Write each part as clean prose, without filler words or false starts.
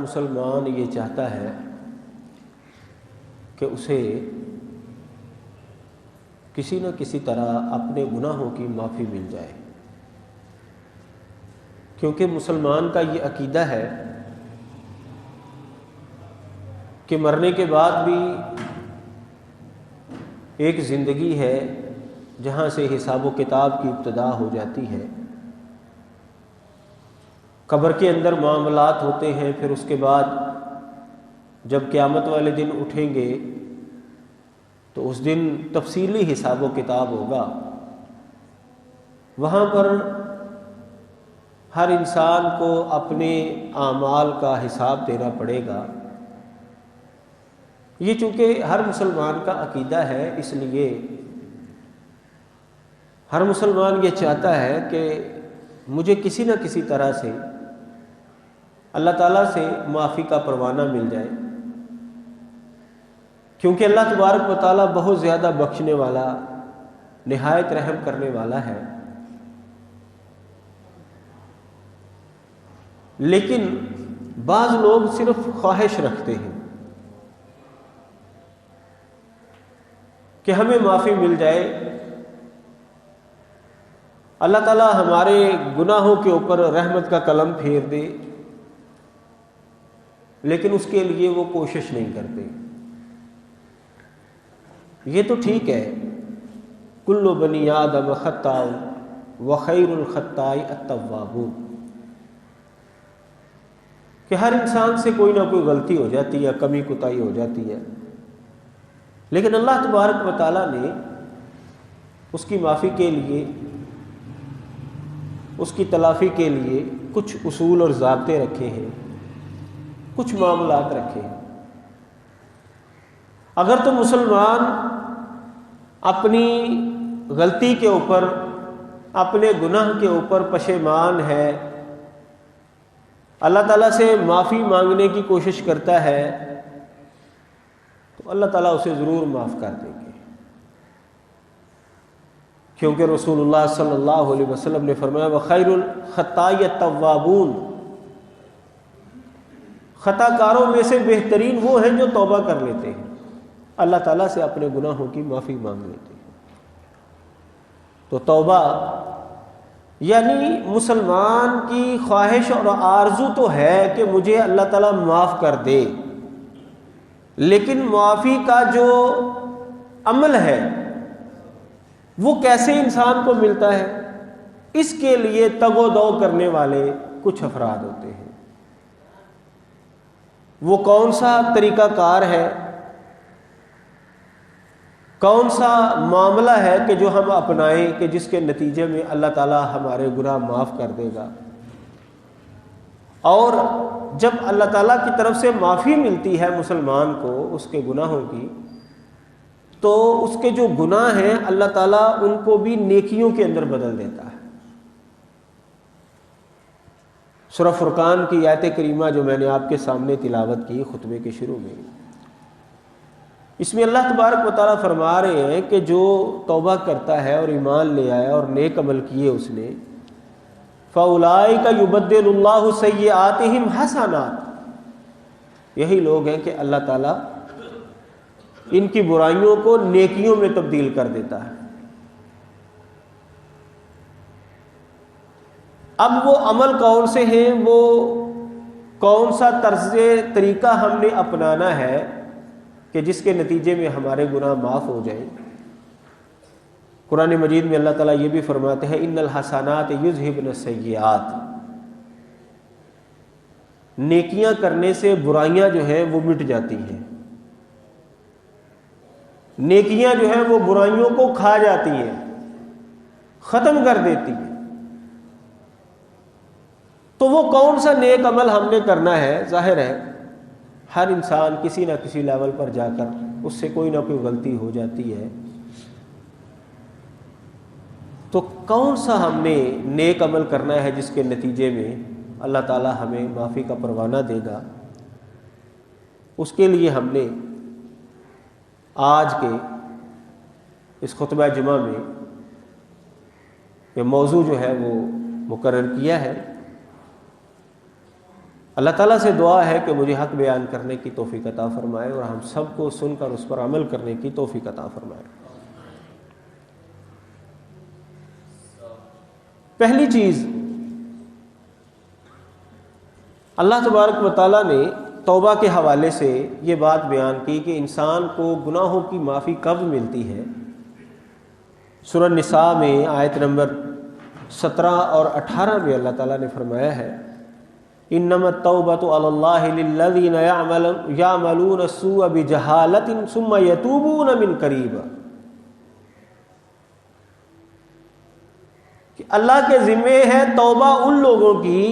مسلمان یہ چاہتا ہے کہ اسے کسی نہ کسی طرح اپنے گناہوں کی معافی مل جائے، کیونکہ مسلمان کا یہ عقیدہ ہے کہ مرنے کے بعد بھی ایک زندگی ہے جہاں سے حساب و کتاب کی ابتدا ہو جاتی ہے۔ قبر کے اندر معاملات ہوتے ہیں، پھر اس کے بعد جب قیامت والے دن اٹھیں گے تو اس دن تفصیلی حساب و کتاب ہوگا۔ وہاں پر ہر انسان کو اپنے اعمال کا حساب دینا پڑے گا۔ یہ چونکہ ہر مسلمان کا عقیدہ ہے، اس لیے ہر مسلمان یہ چاہتا ہے کہ مجھے کسی نہ کسی طرح سے اللہ تعالیٰ سے معافی کا پروانہ مل جائے، کیونکہ اللہ تبارک و تعالیٰ بہت زیادہ بخشنے والا، نہایت رحم کرنے والا ہے۔ لیکن بعض لوگ صرف خواہش رکھتے ہیں کہ ہمیں معافی مل جائے، اللہ تعالیٰ ہمارے گناہوں کے اوپر رحمت کا قلم پھیر دے، لیکن اس کے لیے وہ کوشش نہیں کرتے۔ یہ تو ٹھیک ہے، کل بنی آدم خطاء وخیر الخطاء التوابون، کہ ہر انسان سے کوئی نہ کوئی غلطی ہو جاتی ہے، کمی کوتاہی ہو جاتی ہے، لیکن اللہ تبارک و تعالیٰ نے اس کی معافی کے لیے، اس کی تلافی کے لیے کچھ اصول اور ضابطے رکھے ہیں، کچھ معاملات رکھے ہیں۔ اگر تو مسلمان اپنی غلطی کے اوپر، اپنے گناہ کے اوپر پشیمان ہے، اللہ تعالیٰ سے معافی مانگنے کی کوشش کرتا ہے، تو اللہ تعالیٰ اسے ضرور معاف کر دیں گے، کیونکہ رسول اللہ صلی اللہ علیہ وسلم نے فرمایا وَخَيْرُ الْخَطَّاءِ التَّوَّابُونَ، خطا کاروں میں سے بہترین وہ ہیں جو توبہ کر لیتے ہیں، اللہ تعالیٰ سے اپنے گناہوں کی معافی مانگ لیتے ہیں۔ تو توبہ یعنی مسلمان کی خواہش اور آرزو تو ہے کہ مجھے اللہ تعالیٰ معاف کر دے، لیکن معافی کا جو عمل ہے وہ کیسے انسان کو ملتا ہے، اس کے لیے تگ و دو کرنے والے کچھ افراد ہوتے ہیں۔ وہ کون سا طریقہ کار ہے، کون سا معاملہ ہے کہ جو ہم اپنائیں کہ جس کے نتیجے میں اللہ تعالیٰ ہمارے گناہ معاف کر دے گا، اور جب اللہ تعالیٰ کی طرف سے معافی ملتی ہے مسلمان کو اس کے گناہوں کی، تو اس کے جو گناہ ہیں اللہ تعالیٰ ان کو بھی نیکیوں کے اندر بدل دیتا ہے۔ سورہ فرقان کی آیت کریمہ جو میں نے آپ کے سامنے تلاوت کی خطبے کے شروع میں، اس میں اللہ تبارک و تعالیٰ فرما رہے ہیں کہ جو توبہ کرتا ہے اور ایمان لے آیا اور نیک عمل کیے اس نے، فَأُولَٰئِكَ يُبَدِّلُ اللَّهُ سَيِّئَاتِهِمْ حَسَنَاتٍ، یہی لوگ ہیں کہ اللہ تعالیٰ ان کی برائیوں کو نیکیوں میں تبدیل کر دیتا ہے۔ اب وہ عمل کون سے ہیں، وہ کون سا طرز طریقہ ہم نے اپنانا ہے کہ جس کے نتیجے میں ہمارے گناہ معاف ہو جائیں۔ قرآن مجید میں اللہ تعالیٰ یہ بھی فرماتے ہیں ان الحسنات یذہبن السیئات، نیکیاں کرنے سے برائیاں جو ہیں وہ مٹ جاتی ہیں، نیکیاں جو ہیں وہ برائیوں کو کھا جاتی ہیں، ختم کر دیتی ہیں۔ تو وہ کون سا نیک عمل ہم نے کرنا ہے؟ ظاہر ہے ہر انسان کسی نہ کسی لیول پر جا کر اس سے کوئی نہ کوئی غلطی ہو جاتی ہے، تو کون سا ہم نے نیک عمل کرنا ہے جس کے نتیجے میں اللہ تعالیٰ ہمیں معافی کا پروانہ دے گا؟ اس کے لیے ہم نے آج کے اس خطبہ جمعہ میں یہ موضوع جو ہے وہ مقرر کیا ہے، اللہ تعالیٰ سے دعا ہے کہ مجھے حق بیان کرنے کی توفیق عطا فرمائے اور ہم سب کو سن کر اس پر عمل کرنے کی توفیق عطا فرمائے۔ پہلی چیز اللہ تبارک و تعالیٰ نے توبہ کے حوالے سے یہ بات بیان کی کہ انسان کو گناہوں کی معافی کب ملتی ہے۔ سورہ نساء میں آیت نمبر 17 اور 18 میں اللہ تعالیٰ نے فرمایا ہے انما التوبۃ علی اللہ للذین یعملون السوء بجہالۃ ثم یتوبون من قریب، کہ اللہ کے ذمے ہے توبہ ان لوگوں کی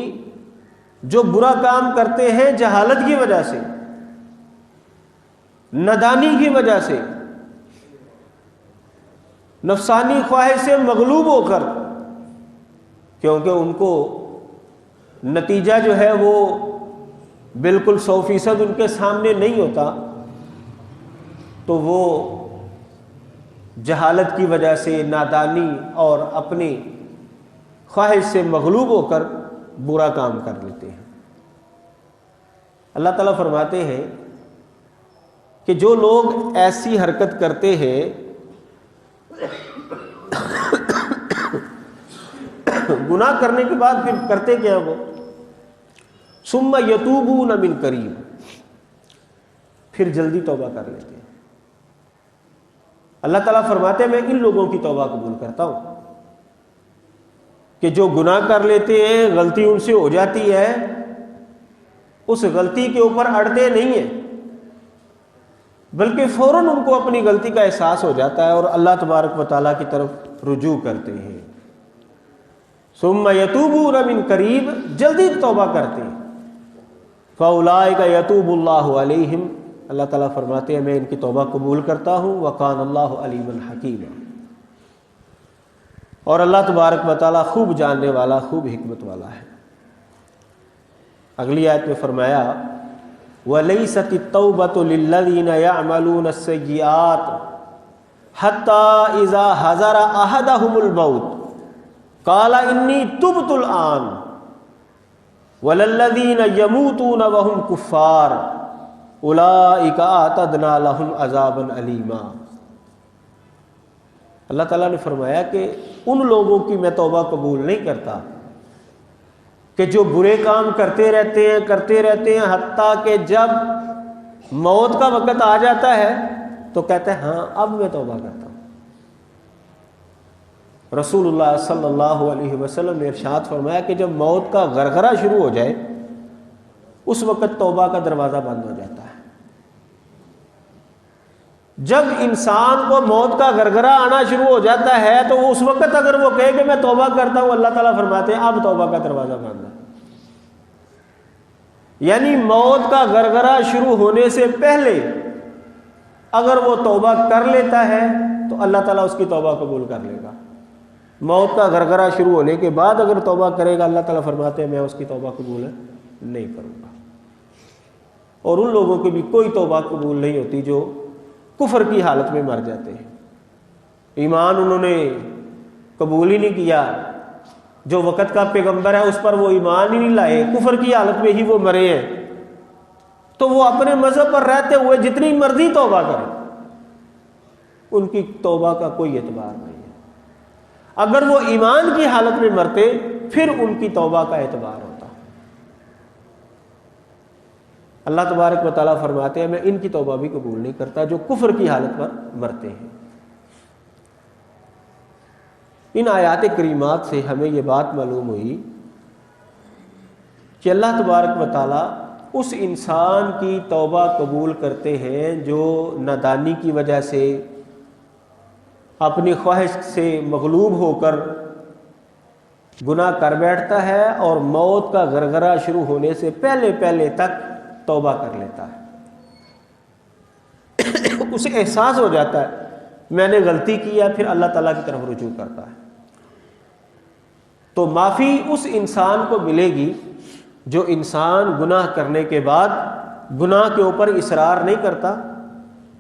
جو برا کام کرتے ہیں جہالت کی وجہ سے، نادانی کی وجہ سے، نفسانی خواہش سے مغلوب ہو کر، کیونکہ ان کو نتیجہ جو ہے وہ بالکل 100% ان کے سامنے نہیں ہوتا، تو وہ جہالت کی وجہ سے، نادانی اور اپنی خواہش سے مغلوب ہو کر برا کام کر لیتے ہیں۔ اللہ تعالیٰ فرماتے ہیں کہ جو لوگ ایسی حرکت کرتے ہیں گناہ کرنے کے بعد پھر کرتے کیا وہ ثم یتوبون من قریب، پھر جلدی توبہ کر لیتے ہیں۔ اللہ تعالیٰ فرماتے ہیں میں ان لوگوں کی توبہ قبول کرتا ہوں کہ جو گناہ کر لیتے ہیں، غلطی ان سے ہو جاتی ہے، اس غلطی کے اوپر اڑتے نہیں ہیں، بلکہ فوراً ان کو اپنی غلطی کا احساس ہو جاتا ہے اور اللہ تبارک و تعالیٰ کی طرف رجوع کرتے ہیں۔ ثم یتوبون من قریب، جلدی توبہ کرتے ہیں۔ فاولئک یتوب اللہ علیہم، اللہ تعالیٰ فرماتے ہیں میں ان کی توبہ قبول کرتا ہوں، وکان اللہ علیما حکیما، اور اللہ تبارک و تعالیٰ خوب جاننے والا، خوب حکمت والا ہے۔ اگلی آیت میں فرمایا وَلَيْسَتِ التَّوْبَةُ لِلَّذِينَ يَعْمَلُونَ السَّيِّئَاتِ حَتَّى إِذَا حَضَرَ أَحَدَهُمُ الْمَوْتُ قَالَ إِنِّي تُبْتُ الْآنَ وَلَلَّذِينَ يَمُوتُونَ وَهُمْ كُفَّارٌ أُولَئِكَ أَعْتَدْنَا لَهُمْ عَذَابًا أَلِيمًا۔ اللہ تعالیٰ نے فرمایا کہ ان لوگوں کی میں توبہ قبول نہیں کرتا کہ جو برے کام کرتے رہتے ہیں حتیٰ کہ جب موت کا وقت آ جاتا ہے تو کہتے ہیں ہاں اب میں توبہ کرتا ہوں۔ رسول اللہ صلی اللہ علیہ وسلم نے ارشاد فرمایا کہ جب موت کا غرغرہ شروع ہو جائے اس وقت توبہ کا دروازہ بند ہو جاتا ہے۔ جب انسان کو موت کا غرغرہ آنا شروع ہو جاتا ہے تو اس وقت اگر وہ کہے کہ میں توبہ کرتا ہوں، اللہ تعالیٰ فرماتے ہیں اب توبہ کا دروازہ بند ہے۔ یعنی موت کا غرغرہ شروع ہونے سے پہلے اگر وہ توبہ کر لیتا ہے تو اللہ تعالیٰ اس کی توبہ قبول کر لے گا۔ موت کا غرغرہ شروع ہونے کے بعد اگر توبہ کرے گا، اللہ تعالیٰ فرماتے ہیں میں اس کی توبہ قبول نہیں کروں گا۔ اور ان لوگوں کی بھی کوئی توبہ قبول نہیں ہوتی جو کفر کی حالت میں مر جاتے ہیں، ایمان انہوں نے قبول ہی نہیں کیا، جو وقت کا پیغمبر ہے اس پر وہ ایمان ہی نہیں لائے، کفر کی حالت میں ہی وہ مرے ہیں، تو وہ اپنے مذہب پر رہتے ہوئے جتنی مرضی توبہ کریں ان کی توبہ کا کوئی اعتبار نہیں ہے۔ اگر وہ ایمان کی حالت میں مرتے پھر ان کی توبہ کا اعتبار ہوتا۔ اللہ تبارک و تعالیٰ فرماتے ہیں میں ان کی توبہ بھی قبول نہیں کرتا جو کفر کی حالت پر مرتے ہیں۔ ان آیات کریمات سے ہمیں یہ بات معلوم ہوئی کہ اللہ تبارک و تعالیٰ اس انسان کی توبہ قبول کرتے ہیں جو نادانی کی وجہ سے، اپنی خواہش سے مغلوب ہو کر گناہ کر بیٹھتا ہے اور موت کا غرغرہ شروع ہونے سے پہلے تک توبہ کر لیتا ہے۔ اسے احساس ہو جاتا ہے میں نے غلطی کی ہے، پھر اللہ تعالیٰ کی طرف رجوع کرتا ہے۔ تو معافی اس انسان کو ملے گی جو انسان گناہ کرنے کے بعد گناہ کے اوپر اصرار نہیں کرتا،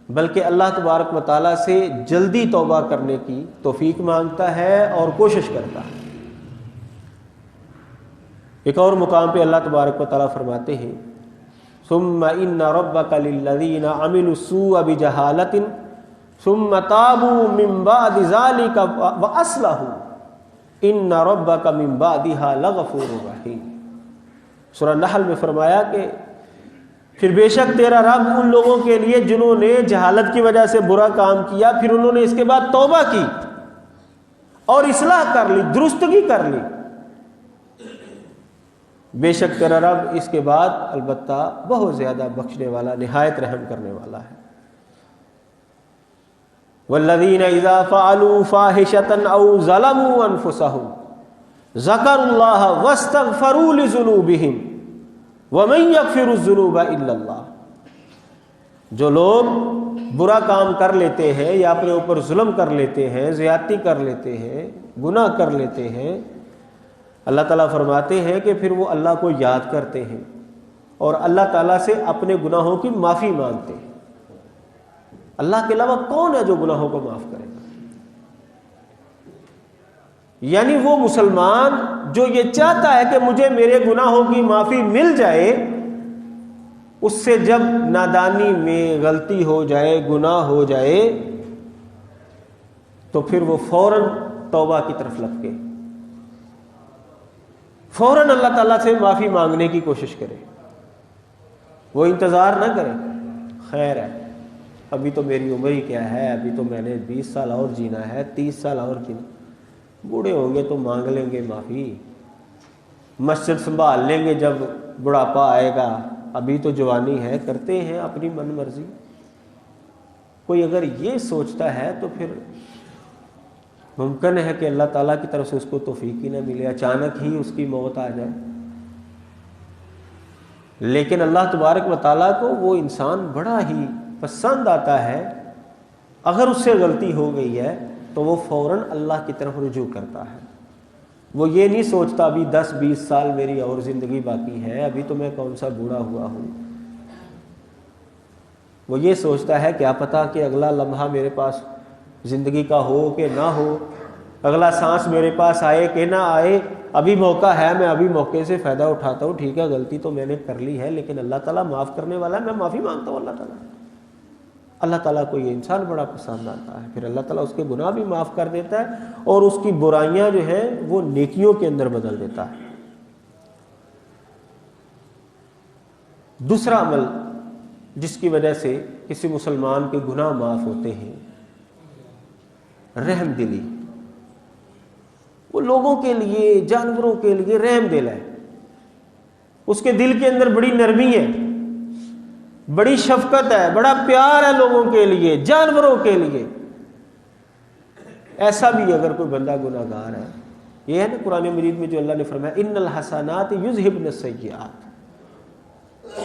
بلکہ اللہ تبارک و تعالیٰ سے جلدی توبہ کرنے کی توفیق مانگتا ہے اور کوشش کرتا ہے۔ ایک اور مقام پہ اللہ تبارک و تعالیٰ فرماتے ہیں ثم ان ربک للذین عملوا السوء بجہالۃ ثم تابوا من بعد ذلک واصلحوا ان ربک من بعدها لغفور رحیم۔ سورہ نحل میں فرمایا کہ پھر بے شک تیرا رب ان لوگوں کے لیے جنہوں نے جہالت کی وجہ سے برا کام کیا، پھر انہوں نے اس کے بعد توبہ کی اور اصلاح کر لی، درستگی کر لی، بے شک تیرا رب اس کے بعد البتہ بہت زیادہ بخشنے والا، نہایت رحم کرنے والا ہے۔ والذین اذا فعلوا فاحشة او ظلموا انفسهم ذکروا اللہ واستغفروا لذنوبہم ومن یغفر الذنوب الا اللہ۔ جو لوگ برا کام کر لیتے ہیں یا اپنے اوپر ظلم کر لیتے ہیں، زیادتی کر لیتے ہیں، گناہ کر لیتے ہیں، اللہ تعالیٰ فرماتے ہیں کہ پھر وہ اللہ کو یاد کرتے ہیں اور اللہ تعالیٰ سے اپنے گناہوں کی معافی مانگتے ہیں۔ اللہ کے علاوہ کون ہے جو گناہوں کو معاف کرے گا؟ یعنی وہ مسلمان جو یہ چاہتا ہے کہ مجھے میرے گناہوں کی معافی مل جائے، اس سے جب نادانی میں غلطی ہو جائے، گناہ ہو جائے، تو پھر وہ فوراً توبہ کی طرف لپکے، فوراً اللہ تعالیٰ سے معافی مانگنے کی کوشش کرے، وہ انتظار نہ کرے خیر ہے ابھی تو میری عمر ہی کیا ہے، ابھی تو میں نے 20 سال اور جینا ہے، 30 سال اور جینا، بوڑھے ہوں گے تو مانگ لیں گے معافی، مسجد سنبھال لیں گے جب بڑھاپا آئے گا، ابھی تو جوانی ہے، کرتے ہیں اپنی من مرضی۔ کوئی اگر یہ سوچتا ہے تو پھر ممکن ہے کہ اللہ تعالیٰ کی طرف سے اس کو توفیق ہی نہ ملے، اچانک ہی اس کی موت آ جائے۔ لیکن اللہ تبارک و تعالیٰ کو وہ انسان بڑا ہی پسند آتا ہے، اگر اس سے غلطی ہو گئی ہے تو وہ فوراً اللہ کی طرف رجوع کرتا ہے۔ وہ یہ نہیں سوچتا ابھی 10-20 سال میری اور زندگی باقی ہے، ابھی تو میں کون سا بوڑھا ہوا ہوں۔ وہ یہ سوچتا ہے کیا پتہ کہ اگلا لمحہ میرے پاس زندگی کا ہو کہ نہ ہو، اگلا سانس میرے پاس آئے کہ نہ آئے، ابھی موقع ہے، میں ابھی موقع سے فائدہ اٹھاتا ہوں۔ ٹھیک ہے غلطی تو میں نے کر لی ہے، لیکن اللہ تعالیٰ معاف کرنے والا ہے، میں معافی مانگتا ہوں اللہ تعالیٰ کو یہ انسان بڑا پسند آتا ہے۔ پھر اللہ تعالیٰ اس کے گناہ بھی معاف کر دیتا ہے اور اس کی برائیاں جو ہیں وہ نیکیوں کے اندر بدل دیتا ہے۔ دوسرا عمل جس کی وجہ سے کسی مسلمان کے گناہ معاف ہوتے ہیں، رحم دلی۔ وہ لوگوں کے لیے، جانوروں کے لیے رحم دل ہے، اس کے دل کے اندر بڑی نرمی ہے، بڑی شفقت ہے، بڑا پیار ہے لوگوں کے لیے، جانوروں کے لیے۔ ایسا بھی اگر کوئی بندہ گناہ گار ہے، یہ ہے نا قرآن مجید میں جو اللہ نے فرمایا ان الحسنات یذہبن السیئات،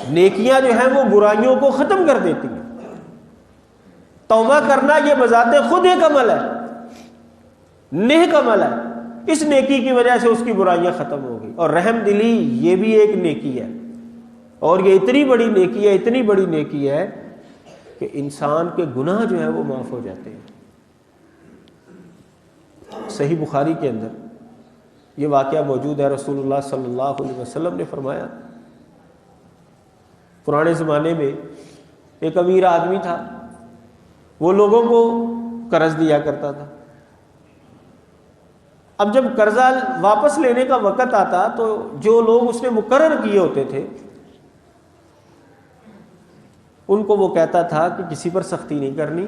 نیکیاں جو ہیں وہ برائیوں کو ختم کر دیتی ہیں۔ توبہ کرنا یہ بذات خود ایک عمل ہے، نیک عمل ہے، اس نیکی کی وجہ سے اس کی برائیاں ختم ہو گئی۔ اور رحم دلی یہ بھی ایک نیکی ہے، اور یہ اتنی بڑی نیکی ہے، اتنی بڑی نیکی ہے کہ انسان کے گناہ جو ہیں وہ معاف ہو جاتے ہیں۔ صحیح بخاری کے اندر یہ واقعہ موجود ہے، رسول اللہ صلی اللہ علیہ وسلم نے فرمایا، پرانے زمانے میں ایک امیر آدمی تھا، وہ لوگوں کو قرض دیا کرتا تھا۔ اب جب قرضہ واپس لینے کا وقت آتا تو جو لوگ اس نے مقرر کیے ہوتے تھے ان کو وہ کہتا تھا کہ کسی پر سختی نہیں کرنی،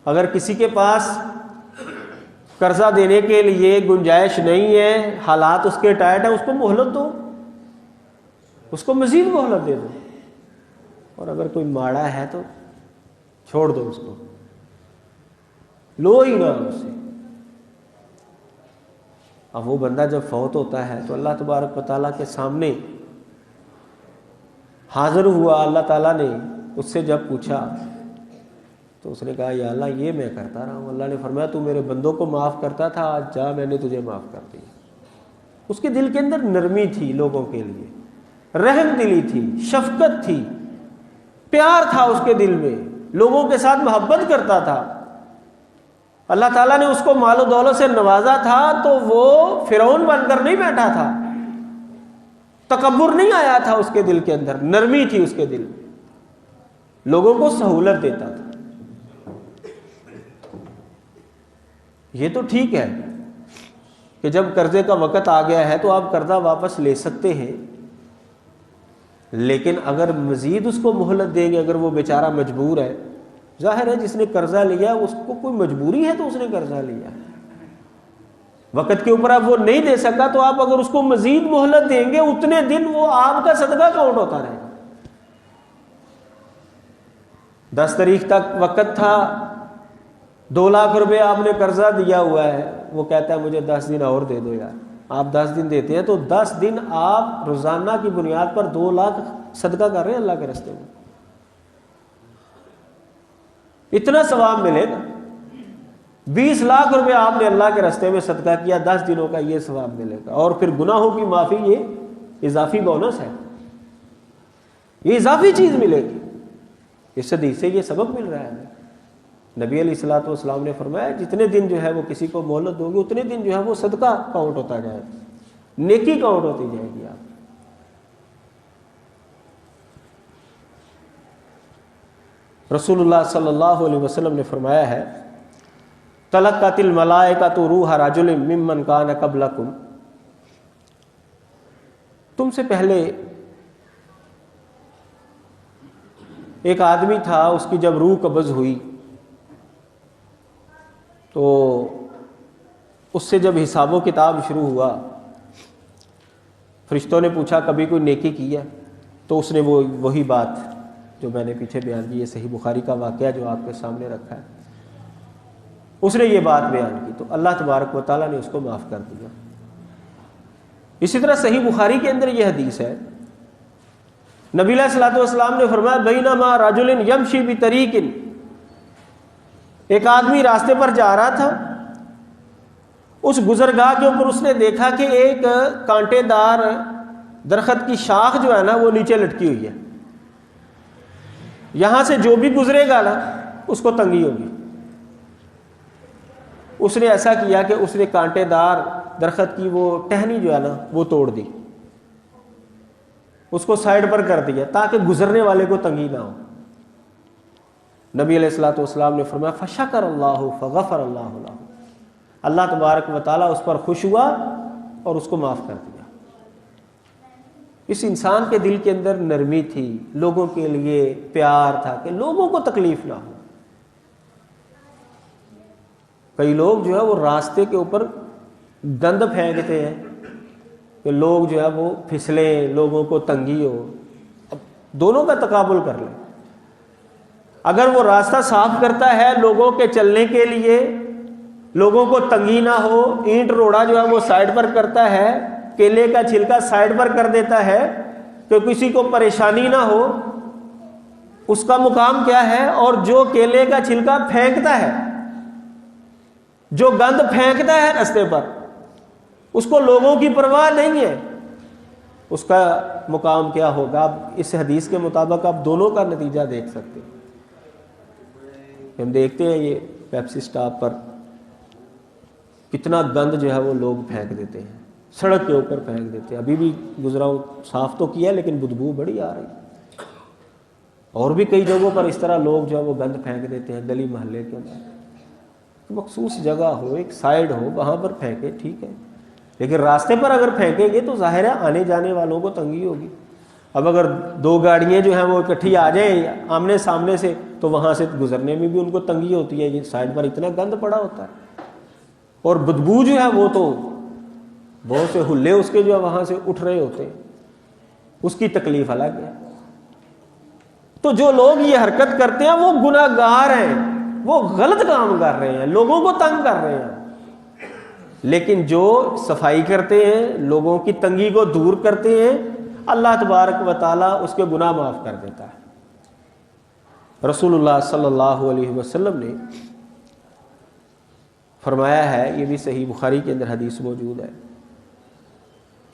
اگر کسی کے پاس قرضہ دینے کے لیے گنجائش نہیں ہے، حالات اس کے ٹائٹ ہیں، اس کو مہلت دو، اس کو مزید مہلت دے دو، اور اگر کوئی ماڑا ہے تو چھوڑ دو، اس کو لو ہی نہ اس سے۔ اب وہ بندہ جب فوت ہوتا ہے تو اللہ تبارک و تعالیٰ کے سامنے حاضر ہوا، اللہ تعالیٰ نے اس سے جب پوچھا تو اس نے کہا یا اللہ یہ میں کرتا رہا ہوں۔ اللہ نے فرمایا تو میرے بندوں کو معاف کرتا تھا، آج جا میں نے تجھے معاف کر دیا۔ اس کے دل کے اندر نرمی تھی، لوگوں کے لیے رحم دلی تھی، شفقت تھی، پیار تھا اس کے دل میں، لوگوں کے ساتھ محبت کرتا تھا۔ اللہ تعالیٰ نے اس کو مال و دولت سے نوازا تھا تو وہ فرعون بن کر نہیں بیٹھا تھا، تکبر نہیں آیا تھا اس کے دل کے اندر، نرمی تھی اس کے دل میں، لوگوں کو سہولت دیتا تھا۔ یہ تو ٹھیک ہے کہ جب قرضے کا وقت آ گیا ہے تو آپ قرضہ واپس لے سکتے ہیں، لیکن اگر مزید اس کو مہلت دیں گے، اگر وہ بیچارہ مجبور ہے، ظاہر ہے جس نے قرضہ لیا اس کو کوئی مجبوری ہے تو اس نے قرضہ لیا، وقت کے اوپر اب وہ نہیں دے سکا، تو آپ اگر اس کو مزید مہلت دیں گے اتنے دن وہ آپ کا صدقہ کاؤنٹ ہوتا رہے گا۔ 10 تاریخ تک وقت تھا، 2 لاکھ روپے آپ نے قرضہ دیا ہوا ہے، وہ کہتا ہے مجھے 10 دن اور دے دو یار، آپ 10 دن دیتے ہیں تو 10 دن آپ روزانہ کی بنیاد پر 2 لاکھ صدقہ کر رہے ہیں اللہ کے راستے میں، اتنا ثواب ملے گا۔ 20 لاکھ روپے آپ نے اللہ کے راستے میں صدقہ کیا، 10 دنوں کا یہ ثواب ملے گا، اور پھر گناہوں کی معافی، یہ اضافی بونس ہے، یہ اضافی چیز ملے گی۔ اس حدیث سے یہ سبق مل رہا ہے۔ نبی علیہ الصلوۃ والسلام نے فرمایا جتنے دن جو ہے وہ کسی کو مہلت دو گے اتنے دن جو ہے وہ صدقہ کاؤنٹ ہوتا جائے گا، نیکی کاؤنٹ ہوتی جائے گی۔ آپ رسول اللہ صلی اللہ علیہ وسلم نے فرمایا ہے تلقت الملائکۃ روح رجل ممن کان قبلکم، تم سے پہلے ایک آدمی تھا، اس کی جب روح قبض ہوئی تو اس سے جب حساب و کتاب شروع ہوا، فرشتوں نے پوچھا کبھی کوئی نیکی کی ہے؟ تو اس نے وہی بات جو میں نے پیچھے بیان کی، یہ صحیح بخاری کا واقعہ جو آپ کے سامنے رکھا ہے، اس نے یہ بات بیان کی تو اللہ تبارک و تعالیٰ نے اس کو معاف کر دیا۔ اسی طرح صحیح بخاری کے اندر یہ حدیث ہے، نبی علیہ الصلوۃ والسلام نے فرمایا بینما رجل یمشی بطریق، ایک آدمی راستے پر جا رہا تھا، اس گزرگاہ کے اوپر اس نے دیکھا کہ ایک کانٹے دار درخت کی شاخ جو ہے نا وہ نیچے لٹکی ہوئی ہے، یہاں سے جو بھی گزرے گا نا اس کو تنگی ہوگی۔ اس نے ایسا کیا کہ اس نے کانٹے دار درخت کی وہ ٹہنی جو ہے نا وہ توڑ دی، اس کو سائڈ پر کر دیا تاکہ گزرنے والے کو تنگی نہ ہو۔ نبی علیہ الصلوۃ والسلام نے فرمایا فشکر اللہ فغفر اللہ له، اللہ تبارک و تعالیٰ اس پر خوش ہوا اور اس کو معاف کر دیا۔ اس انسان کے دل کے اندر نرمی تھی، لوگوں کے لیے پیار تھا کہ لوگوں کو تکلیف نہ ہو۔ کئی لوگ جو ہے وہ راستے کے اوپر گند پھینکتے ہیں کہ لوگ جو ہے وہ پھسلیں، لوگوں کو تنگی ہو۔ اب دونوں کا تقابل کر لیں، اگر وہ راستہ صاف کرتا ہے لوگوں کے چلنے کے لیے، لوگوں کو تنگی نہ ہو، اینٹ روڑا جو ہے وہ سائڈ پر کرتا ہے، کیلے کا چھلکا سائڈ پر کر دیتا ہے کہ کسی کو پریشانی نہ ہو، اس کا مقام کیا ہے؟ اور جو کیلے کا چھلکا پھینکتا ہے، جو گند پھینکتا ہے راستے پر، اس کو لوگوں کی پرواہ نہیں ہے، اس کا مقام کیا ہوگا؟ آپ اس حدیث کے مطابق آپ دونوں کا نتیجہ دیکھ سکتے ہیں۔ ہم دیکھتے ہیں یہ پیپسی سٹاپ پر کتنا گند جو ہے وہ لوگ پھینک دیتے ہیں، سڑک کے اوپر پھینک دیتے ہیں۔ ابھی بھی گزرا ہوں، صاف تو کیا لیکن بدبو بڑی آ رہی۔ اور بھی کئی جگہوں پر اس طرح لوگ جو ہے وہ گند پھینک دیتے ہیں، گلی محلے کے اندر۔ مخصوص جگہ ہو، ایک سائڈ ہو، وہاں پر پھینکے ٹھیک ہے، لیکن راستے پر اگر پھینکیں گے تو ظاہر ہے آنے جانے والوں کو تنگی ہوگی۔ اب اگر 2 گاڑیاں جو ہیں وہ اکٹھی آ جائیں آمنے سامنے سے تو وہاں سے گزرنے میں بھی ان کو تنگی ہوتی ہے، یہ سائڈ پر اتنا گند پڑا ہوتا ہے، اور بدبو جو ہے وہ تو بہت سے ہلے اس کے جو ہے وہاں سے اٹھ رہے ہوتے ہیں، اس کی تکلیف الگ ہے۔ تو جو لوگ یہ حرکت کرتے ہیں وہ گناہ گار ہیں، وہ غلط کام کر رہے ہیں، لوگوں کو تنگ کر رہے ہیں۔ لیکن جو صفائی کرتے ہیں، لوگوں کی تنگی کو دور کرتے ہیں، اللہ تبارک و تعالیٰ اس کے گناہ معاف کر دیتا ہے۔ رسول اللہ صلی اللہ علیہ وسلم نے فرمایا ہے، یہ بھی صحیح بخاری کے اندر حدیث موجود ہے،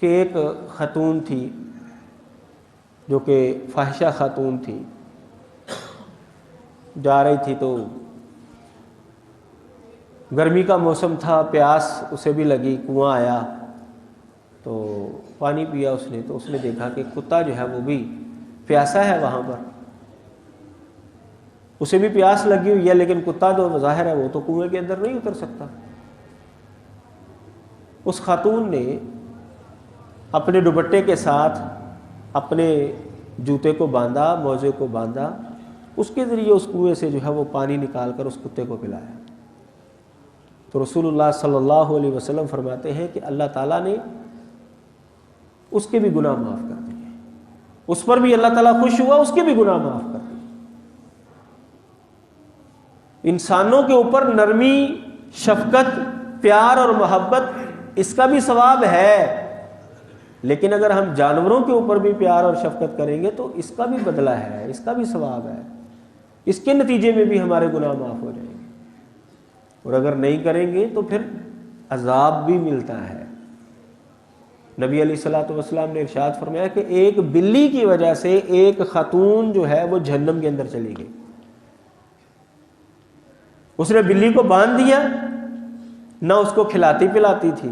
کہ ایک خاتون تھی جو کہ فاحشہ خاتون تھی، جا رہی تھی تو گرمی کا موسم تھا، پیاس اسے بھی لگی، کنواں آیا، تو پانی پیا اس نے، تو اس نے دیکھا کہ کتا جو ہے وہ بھی پیاسا ہے وہاں پر، اسے بھی پیاس لگی ہوئی ہے، لیکن کتا جو ظاہر ہے وہ تو کنویں کے اندر نہیں اتر سکتا۔ اس خاتون نے اپنے دوپٹے کے ساتھ اپنے جوتے کو باندھا، موزے کو باندھا، اس کے ذریعے اس کنویں سے جو ہے وہ پانی نکال کر اس کتے کو پلایا۔ تو رسول اللہ صلی اللہ علیہ وسلم فرماتے ہیں کہ اللہ تعالیٰ نے اس کے بھی گناہ معاف کر دیے، اس پر بھی اللہ تعالیٰ خوش ہوا، اس کے بھی گناہ معاف کر دیے۔ انسانوں کے اوپر نرمی، شفقت، پیار اور محبت، اس کا بھی ثواب ہے، لیکن اگر ہم جانوروں کے اوپر بھی پیار اور شفقت کریں گے تو اس کا بھی بدلہ ہے، اس کا بھی ثواب ہے، اس کے نتیجے میں بھی ہمارے گناہ معاف ہو جائیں گے، اور اگر نہیں کریں گے تو پھر عذاب بھی ملتا ہے۔ نبی علیہ الصلوۃ والسلام نے ارشاد فرمایا کہ ایک بلی کی وجہ سے ایک خاتون جو ہے وہ جہنم کے اندر چلی گئی۔ اس نے بلی کو باندھ دیا، نہ اس کو کھلاتی پلاتی تھی،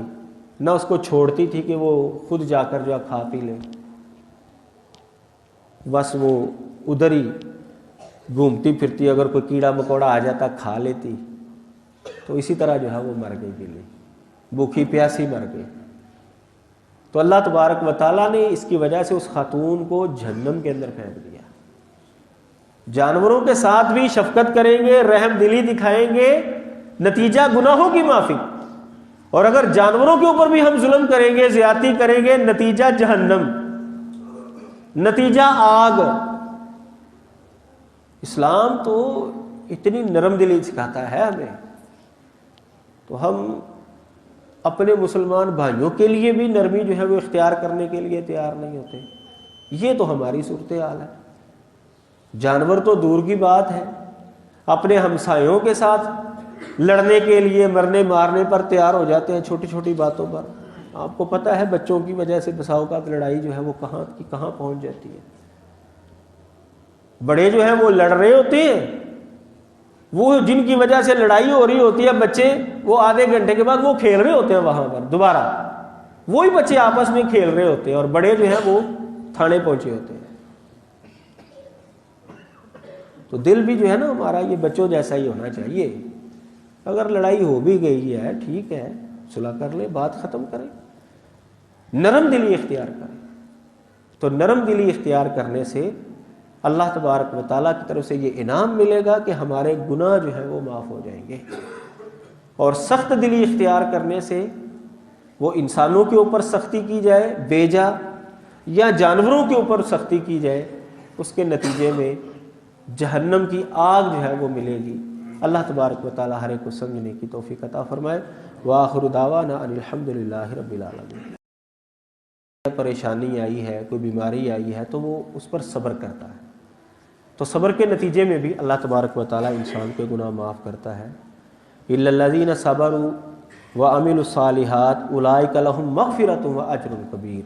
نہ اس کو چھوڑتی تھی کہ وہ خود جا کر جو ہے کھا پی لے، بس وہ ادھر ہی گھومتی پھرتی، اگر کوئی کیڑا مکوڑا آ جاتا کھا لیتی، تو اسی طرح جو ہے وہ مر گئی بلی، بھوکی پیاسی مر گئی۔ تو اللہ تبارک و تعالیٰ نے اس کی وجہ سے اس خاتون کو جہنم کے اندر پھینک دیا۔ جانوروں کے ساتھ بھی شفقت کریں گے، رحم دلی دکھائیں گے، نتیجہ گناہوں کی معافی، اور اگر جانوروں کے اوپر بھی ہم ظلم کریں گے، زیادتی کریں گے، نتیجہ جہنم، نتیجہ آگ۔ اسلام تو اتنی نرم دلی سکھاتا ہے ہمیں، تو ہم اپنے مسلمان بھائیوں کے لیے بھی نرمی جو ہے وہ اختیار کرنے کے لیے تیار نہیں ہوتے۔ یہ تو ہماری صورتحال ہے۔ جانور تو دور کی بات ہے، اپنے ہمسایوں کے ساتھ لڑنے کے لیے، مرنے مارنے پر تیار ہو جاتے ہیں چھوٹی چھوٹی باتوں پر۔ آپ کو پتہ ہے بچوں کی وجہ سے بسا اوقات لڑائی جو ہے وہ کہاں کی کہاں پہنچ جاتی ہے۔ بڑے جو ہیں وہ لڑ رہے ہوتے ہیں، وہ جن کی وجہ سے لڑائی ہو رہی ہوتی ہے، بچے وہ آدھے گھنٹے کے بعد وہ کھیل رہے ہوتے ہیں وہاں پر دوبارہ، وہی بچے آپس میں کھیل رہے ہوتے ہیں، اور بڑے جو ہیں وہ تھانے پہنچے ہوتے ہیں۔ تو دل بھی جو ہے نا ہمارا یہ بچوں جیسا ہی ہونا چاہیے۔ اگر لڑائی ہو بھی گئی ہے ٹھیک ہے، صلح کر لیں، بات ختم کریں، نرم دلی اختیار کریں۔ تو نرم دلی اختیار کرنے سے اللہ تبارک و تعالیٰ کی طرف سے یہ انعام ملے گا کہ ہمارے گناہ جو ہیں وہ معاف ہو جائیں گے، اور سخت دلی اختیار کرنے سے، وہ انسانوں کے اوپر سختی کی جائے بیجا یا جانوروں کے اوپر سختی کی جائے، اس کے نتیجے میں جہنم کی آگ جو ہے وہ ملے گی۔ اللہ تبارک و تعالیٰ ہر ایک کو سمجھنے کی توفیق عطا فرمائے۔ وآخر دعوانا ان الحمد للہ رب العالمین۔ پریشانی آئی ہے، کوئی بیماری آئی ہے، تو وہ اس پر صبر کرتا ہے، تو صبر کے نتیجے میں بھی اللہ تبارک و تعالیٰ انسان کے گناہ معاف کرتا ہے۔ الا الذین صبروا وعملوا الصالحات اولئک لہم مغفرۃ واجر کبیر۔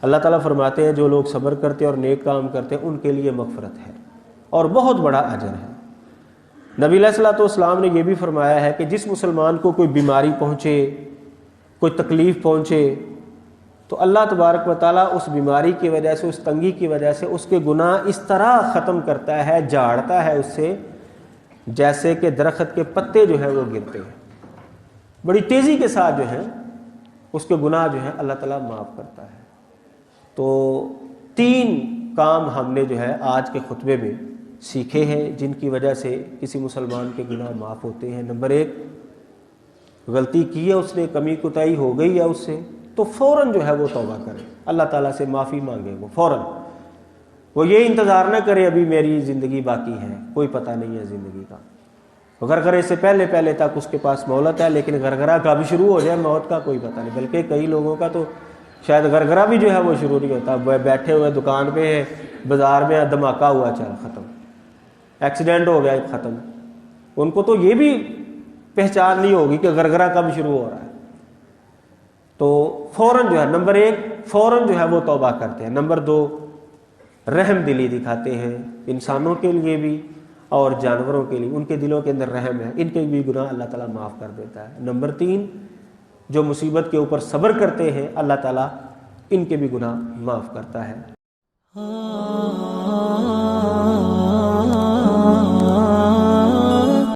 اللہ تعالیٰ فرماتے ہیں جو لوگ صبر کرتے اور نیک کام کرتے ہیں ان کے لیے مغفرت ہے اور بہت بڑا اجر ہے۔ نبی علیہ الصلوۃ والسلام نے یہ بھی فرمایا ہے کہ جس مسلمان کو کوئی بیماری پہنچے، کوئی تکلیف پہنچے، تو اللہ تبارک و تعالیٰ اس بیماری کی وجہ سے، اس تنگی کی وجہ سے اس کے گناہ اس طرح ختم کرتا ہے، جھاڑتا ہے اس سے، جیسے کہ درخت کے پتے جو ہیں وہ گرتے ہیں، بڑی تیزی کے ساتھ جو ہے اس کے گناہ جو ہیں اللہ تعالیٰ معاف کرتا ہے۔ تو 3 کام ہم نے جو ہے آج کے خطبے میں سیکھے ہیں جن کی وجہ سے کسی مسلمان کے گناہ معاف ہوتے ہیں۔ نمبر 1، غلطی کی ہے اس نے، کمی کوتاہی ہو گئی ہے اس سے، تو فوراً جو ہے وہ توبہ کرے، اللہ تعالیٰ سے معافی مانگے، وہ فوراً، وہ یہ انتظار نہ کرے ابھی میری زندگی باقی ہے، کوئی پتہ نہیں ہے زندگی کا، غرغرے سے پہلے تک اس کے پاس مہلت ہے، لیکن غرغرہ کب شروع ہو جائے موت کا کوئی پتہ نہیں۔ بلکہ کئی لوگوں کا تو شاید غرغرہ بھی جو ہے وہ شروع نہیں ہوتا، بیٹھے ہوئے دکان پہ ہیں، بازار میں دھماکہ ہوا، چل ختم، ایکسیڈنٹ ہو گیا ختم، ان کو تو یہ بھی پہچان نہیں ہوگی کہ غرغرہ کب شروع ہو رہا ہے۔ تو فوراً جو ہے نمبر 1 فوراً جو ہے وہ توبہ کرتے ہیں۔ نمبر 2 رحم دلی دکھاتے ہیں، انسانوں کے لیے بھی اور جانوروں کے لیے، ان کے دلوں کے اندر رحم ہے، ان کے بھی گناہ اللہ تعالیٰ معاف کر دیتا ہے۔ نمبر 3 جو مصیبت کے اوپر صبر کرتے ہیں اللہ تعالیٰ ان کے بھی گناہ معاف کرتا ہے۔